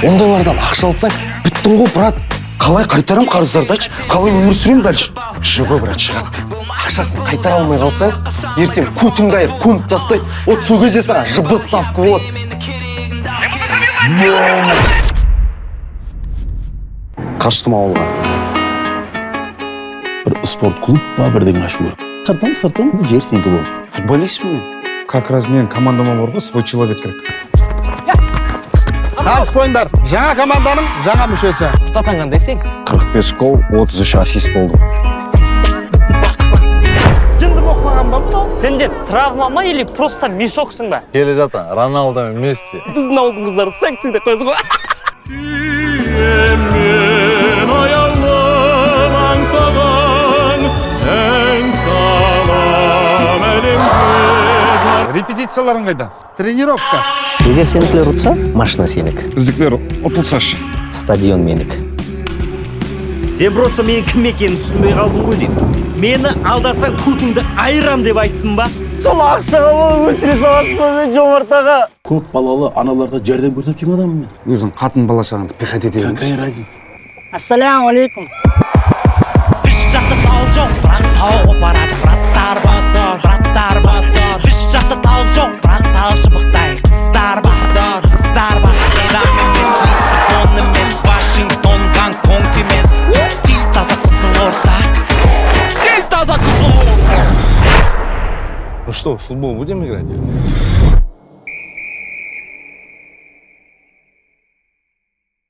Ондайлардан ақша алсаң, біттің ғой, брат. Қалай қайтарам қарыздардачы? Қалай өмір сүрем дальше? Жібі, брат, шығады. Ақшасын қайтара алмай қалсаң, ертең көтіңді айыр, көміп тастайды. От сол кезде саған жібі ставка болады. Қаштым ауылға. Бір спорт клуб ба бірдеңе ашу керек. Сыртым, жер сенікі болып. Футболистпін мен. Как раз менің командама бар ғой, свой человек керек. Танысып қойыңдар. Жаңа команданың жаңа мүшесі. Статан қандай сен? 45 гол, 33 ассист болды. Жындым оқымаған ба мынау? Сенде травма ма или просто мешоксың ба? Келе жата, Роналдо мен Месси. Біздің ауылдың қыздары секси деп қойды ғой. Сүйеммен аялым аңсаған, ән салам әлемге. Репетицияларың қайда? Тренировка. Егер сенікілер ұтса, машина сенік. Біздікілер ұтылсашы. Стадион менік. Сен просто менің кім екенін түсінбей қалдың ғой деймін. Мені алдасаң көтіңді айырам деп айттым ба? Сол ақшаға болып өлтіре саласың ба мен жомартаға? Көп балалы аналарға жәрдем көрсетіп жүрген адаммын мен. Өзің қатын бала шағаңды пихать ете беріңіз. Какая разница? Ассаляму алейкум. Бір жақты тау жоқ, бірақ тау қопарады. Браттар батыр. Бір жақты тау жоқ, бірақ тау шыбықтай. Қыздар батыр. Иран емес, Лиссабон емес, Вашингтон, Гонконг емес. Стиль таза Қызылорда. Ну что, в футбол будем играть?